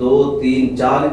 2, 3, 4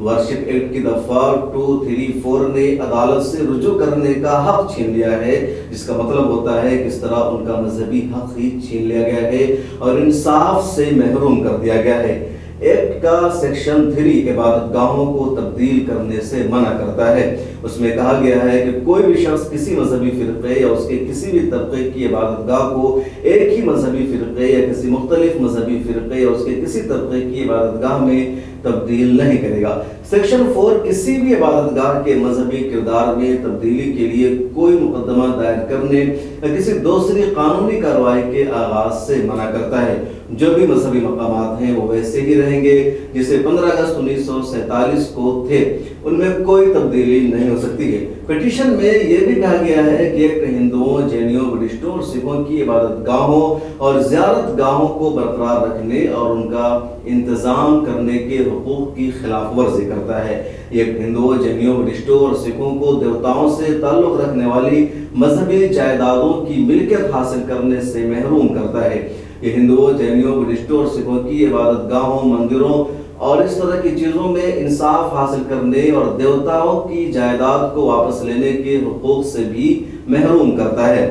worship act کی دفعہ 234 نے عدالت سے رجوع کرنے کا حق چھین لیا ہے، جس کا مطلب ہوتا ہے کس طرح ان کا مذہبی حق ہی چھین لیا گیا ہے اور انصاف سے محروم کر دیا گیا ہے۔ ایکٹ کا سیکشن 3 عبادت گاہوں کو تبدیل کرنے سے منع کرتا ہے۔ اس میں کہا گیا ہے کہ کوئی بھی شخص کسی مذہبی فرقے یا اس کے کسی بھی طبقے کی عبادت گاہ کو ایک ہی مذہبی فرقے یا کسی مختلف مذہبی فرقے یا اس کے کسی طبقے کی عبادت گاہ میں تبدیل نہیں کرے گا۔ سیکشن 4 کسی بھی عبادت گاہ کے مذہبی کردار میں تبدیلی کے لیے کوئی مقدمہ دائر کرنے یا کسی دوسری قانونی کارروائی کے آغاز سے منع کرتا ہے۔ جو بھی مذہبی مقامات ہیں وہ ویسے ہی رہیں گے جسے 15 اگست 1947 کو تھے، ان میں کوئی تبدیلی نہیں ہو سکتی ہے۔ پٹیشن میں یہ بھی کہا گیا ہے کہ ایک ہندوؤں، جینیوں، بدھسٹوں اور سکھوں کی عبادت گاہوں اور زیارت گاہوں کو برقرار رکھنے اور ان کا انتظام کرنے کے حقوق کی خلاف ورزی کرتا ہے۔ یہ ہندوؤں، جینیوں، بدھسٹوں اور سکھوں کو دیوتاؤں سے تعلق رکھنے والی مذہبی جائیدادوں کی ملکیت حاصل کرنے سے محروم کرتا ہے۔ یہ ہندوؤں، جینیوں، بدھسٹوں اور سکھوں کی عبادت گاہوں، مندروں اور اس طرح کی چیزوں میں انصاف حاصل کرنے اور دیوتاؤں کی جائیداد کو واپس لینے کے حقوق سے بھی محروم کرتا ہے۔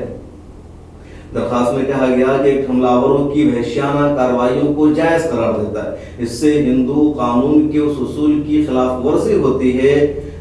درخواست میں کہا گیا کہ ایک حملہ آوروں کی وحشیانہ کارروائیوں کو جائز قرار دیتا ہے۔ اس سے ہندو قانون کے اس اصول کی خلاف ورزی ہوتی ہے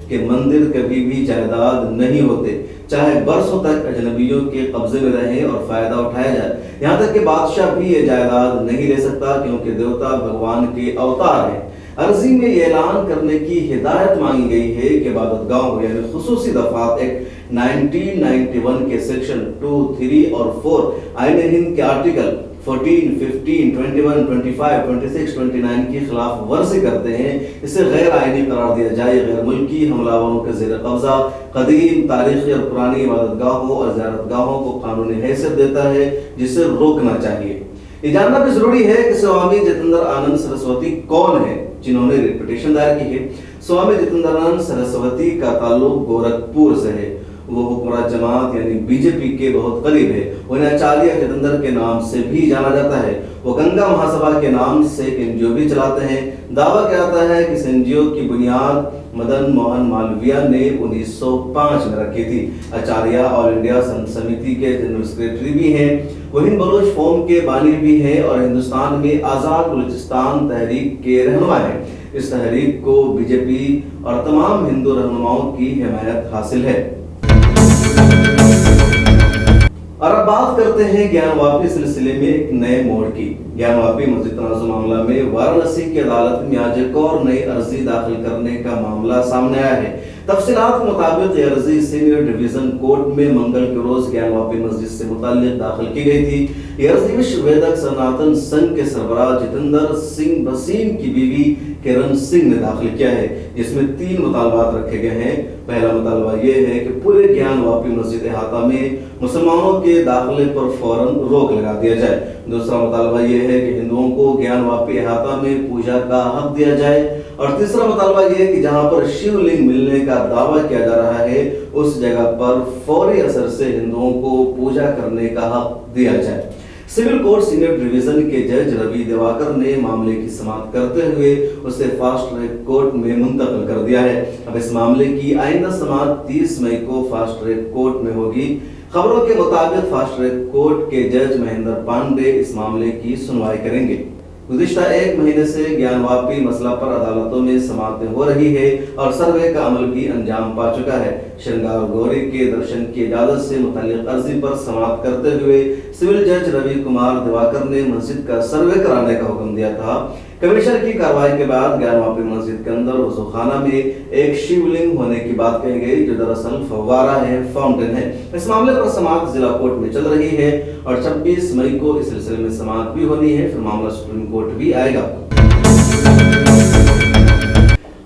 کہ مندر کبھی بھی جائیداد نہیں ہوتے، چاہے برسوں تک اجنبیوں کے قبضے میں رہیں اور فائدہ اٹھایا جائے۔ یہاں تک کہ بادشاہ بھی یہ جائیداد نہیں لے سکتا کیونکہ دیوتا بھگوان کے اوتار ہیں۔ عرضی میں یہ اعلان کرنے کی ہدایت مانگی گئی ہے کہ عبادت گاہوں یعنی خصوصی دفعات ایکٹ 1991 کے سیکشن 2، 3 اور 4 آئین ہند کے آرٹیکل 14، 15، 21، 25، 26، 29 کی خلاف ورزی کرتے ہیں۔ اسے غیر آئینی قرار دیا جائے۔ غیر ملکی حملہ آوروں کے زیر قبضہ قدیم، تاریخی اور پرانی عبادت گاہوں اور زیارت گاہوں کو قانونی حیثیت دیتا ہے جسے روکنا چاہیے۔ یہ جاننا بھی ضروری ہے کہ سوامی جتیندر آنند سرسوتی کون ہے جنہوں نے ریٹ پٹیشن دائر کی ہے۔ سوامی جتیندر آنند سرسوتی کا تعلق گورکھپور سے ہے۔ وہ حکمراں جماعت یعنی بی جے پی کے بہت قریب ہے۔ انہیں آچاریہ جتیندر کے نام سے بھی جانا جاتا ہے۔ وہ گنگا مہاسبھا کے نام سے ایک NGO بھی چلاتے ہیں۔ دعویٰ کیا جاتا ہے کہ اس NGO کی بنیاد مدن موہن مالویہ نے 1905 میں رکھی تھی۔ آچاریہ آل انڈیا سنت سمیتی کے جنرل سیکریٹری بھی ہیں۔ وہ ہند بلوچ فورم کے بانی بھی ہیں اور ہندوستان میں آزاد بلوچستان تحریک کے رہنما ہیں۔ اس تحریک کو بی جے پی اور تمام ہندو رہنماؤں کی حمایت حاصل ہے۔ اور اب بات کرتے ہیں گیان واپی سلسلے میں ایک نئے موڑ کی۔ گیان واپی مسجد تنازع معاملہ میں وارانسی کی عدالت میں آج ایک اور نئی عرضی داخل کرنے کا معاملہ سامنے آیا ہے۔ تفصیلات کے مطابق یہ عرضی سینئر ڈویژن کورٹ میں منگل کے روز گیان واپی مسجد سے متعلق داخل کی گئی تھی۔ یہ عرضی وشو ویدک سناتن سنگھ کے سربراہ جتیندر سنگھ بھسین کی بیوی کرن سنگھ نے داخل کیا ہے، جس میں 3 مطالبات رکھے گئے ہیں۔ پہلا مطالبہ یہ ہے کہ پورے گیان واپی مسجد احاطہ میں مسلمانوں کے داخلے پر فوراً روک لگا دیا جائے۔ دوسرا مطالبہ یہ ہے کہ ہندوؤں کو گیان واپی احاطہ میں پوجا کا حق دیا جائے، اور تیسرا مطالبہ یہ ہے کہ جہاں پر شیو لنگ ملنے کا دعویٰ کیا جا رہا ہے اس جگہ پر فوری اثر سے ہندوؤں کو پوجا کرنے کا حق دیا جائے۔ سول کورٹ سینئر ڈویژن کے جج روی دیواکر نے معاملے کی سماعت کرتے ہوئے اسے فاسٹ ٹریک کورٹ میں منتقل کر دیا ہے۔ اب اس معاملے کی آئندہ سماعت 30 مئی کو فاسٹ ٹریک کورٹ میں ہوگی۔ خبروں کے مطابق فاسٹ ٹریک کورٹ کے جج مہندر پانڈے اس معاملے کی سنوائی کریں گے۔ گزشتہ 1 مہینے سے گیان واپی مسئلہ پر عدالتوں میں سماعتیں ہو رہی ہے اور سروے کا عمل بھی انجام پا چکا ہے۔ شرنگار گوری کے درشن کی اجازت سے متعلق عرضی پر سماعت کرتے ہوئے سول جج روی کمار دیواکر نے مسجد کا سروے کرانے کا حکم دیا تھا۔ کمشنر کی کارروائی کے بعد گیان واپی مسجد کے اندر وضو خانہ میں ایک شیو لنگ ہونے کی بات کہی گئی جو دراصل فوارہ ہے، فاؤنٹین ہے۔ اس معاملے پر سماعت ضلع کورٹ میں چل رہی ہے اور 26 مئی کو اس سلسلے میں سماعت بھی ہونی ہے، پھر معاملہ سپریم کورٹ بھی آئے گا۔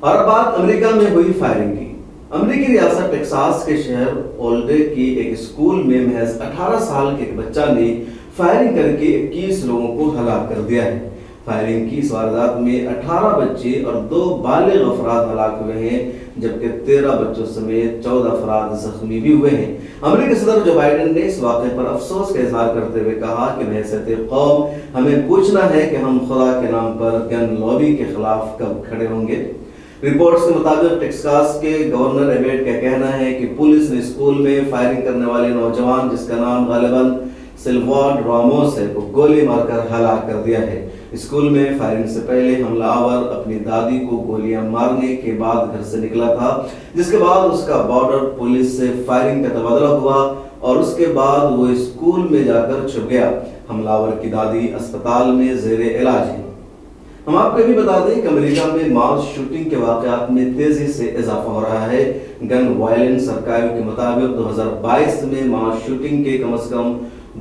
اور بات امریکہ میں ہوئی فائرنگ کی۔ امریکی ریاست ٹیکساس کے شہر اولڈے کی ایک اسکول میں محض 18 سال کے ایک بچہ نے فائرنگ کر کے 21 لوگوں کو ہلاک کر دیا ہے۔ فائرنگ کی اس واردات میں 18 بچے اور 2 بالغ افراد ہلاک ہوئے ہیں، جبکہ 13 بچوں سمیت 14 افراد زخمی بھی ہوئے ہیں۔ امریکی صدر جو بائیڈن نے اس واقعے پر افسوس کا اظہار کرتے ہوئے کہا کہ بحیثیت قوم ہمیں پوچھنا ہے کہ ہم خدا کے نام پر گن لابی کے خلاف کب کھڑے ہوں گے۔ رپورٹس کے مطابق ٹیکساس کے گورنر ایبٹ کا کہنا ہے کہ پولیس نے اسکول میں فائرنگ کرنے والے نوجوان جس کا نام غالباً سلواڈ راموس ہے کو گولی مار کر ہلاک کر دیا ہے۔ اسکول میں فائرنگ سے پہلے حملہ آور اپنی دادی کو گولیاں مارنے کے بعد گھر سے نکلا تھا، جس کے بعد اس کا بارڈر پولیس سے فائرنگ کا تبادلہ ہوا اور اس کے بعد وہ اسکول میں جا کر چھپ گیا۔ حملہ آور کی دادی اسپتال میں زیر علاج ہے۔ ہم آپ کو بھی بتا دیں کہ امریکہ میں ماس شوٹنگ کے واقعات میں تیزی سے اضافہ ہو رہا ہے۔ گن وائلنس سرکاروں کے مطابق 2022 میں ماس شوٹنگ کے کم از کم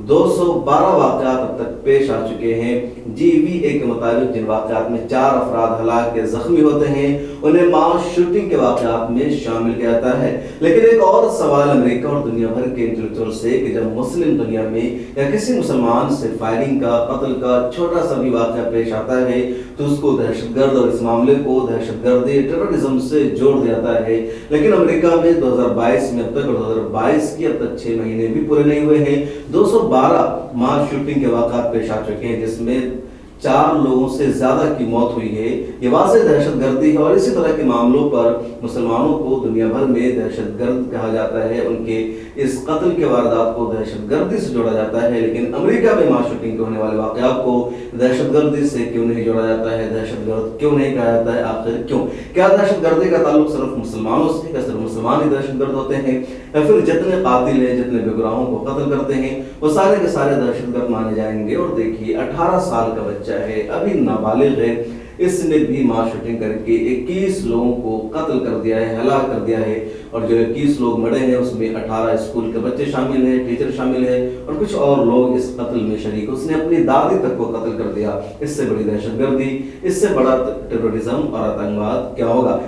212 واقعات اب تک پیش آ چکے ہیں۔ جی وی اے کے مطابق جن واقعات میں 4 افراد ہلاک یا زخمی ہوتے ہیں انہیں ماس شوٹنگ کے واقعات میں شامل کیا جاتا ہے۔ لیکن ایک اور سوال امریکہ اور دنیا بھر کے انٹلیکچوئل سے کہ جب مسلم دنیا میں یا کسی مسلمان سے فائرنگ کا، قتل کا چھوٹا سا بھی واقعہ پیش آتا ہے تو اس کو دہشت گرد اور اس معاملے کو دہشت گردی ٹیررزم سے جوڑ دیا جاتا ہے۔ لیکن امریکہ میں 2022 میں اب تک اور 2022 کی اب تک 6 مہینے بھی پورے نہیں ہوئے ہیں 212 ماس شوٹنگ کے واقعات پیش آ چکے ہیں، جس میں 4 لوگوں سے زیادہ کی موت ہوئی ہے۔ یہ واضح دہشت گردی ہے اور اسی طرح کے معاملوں پر مسلمانوں کو دنیا بھر میں دہشت گرد کہا جاتا ہے، ان کے اس قتل کے واردات کو دہشت گردی سے جوڑا جاتا ہے۔ لیکن امریکہ میں ماس شوٹنگ کے ہونے والے واقعات کو دہشت گردی سے کیوں نہیں جوڑا جاتا ہے؟ دہشت گرد کیوں نہیں کہا جاتا ہے؟ آخر کیوں؟ کیا دہشت گردی کا تعلق صرف مسلمانوں سے؟ کیا صرف مسلمان ہی دہشت گرد ہوتے ہیں یا پھر جتنے قاتل ہیں، جتنے بے گناہوں کو قتل کرتے ہیں وہ سارے کے سارے دہشت گرد مانے جائیں گے؟ اور دیکھیے 18 سال کا بچہ ہے، ابھی نابالغ ہے، اس نے بھی ماس شوٹنگ کر کے 21 لوگوں کو قتل کر دیا ہے، ہلاک کر دیا ہے، اور جو 21 لوگ مرے ہیں اس میں 18 اسکول کے بچے شامل ہیں، ٹیچر شامل ہیں اور کچھ اور لوگ اس قتل میں شریک۔ اس نے اپنی دادی تک کو قتل کر دیا۔ اس سے بڑی دہشت گردی، اس سے بڑا ٹیررزم اور آتنکواد کیا ہوگا؟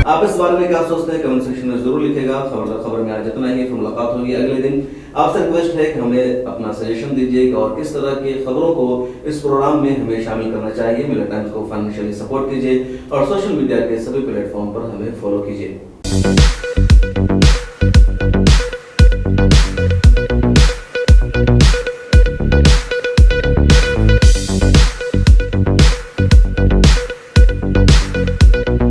آپ اس بارے میں کیا سوچتے ہیں؟ کمنٹ سیکشن میں ضرور لکھے گا۔ خبر میں آج اتنا ہی، پھر ملاقات ہوگی اگلے دن۔ آپ سے ریکویسٹ ہے کہ ہمیں اپنا سجیشن دیجیے کہ اور کس طرح کی خبروں کو اس پروگرام میں ہمیں شامل کرنا چاہیے۔ ملر ٹائمز کو فائنینشلی سپورٹ کیجیے اور سوشل میڈیا کے سبھی پلیٹ فارم پر ہمیں فالو کیجیے۔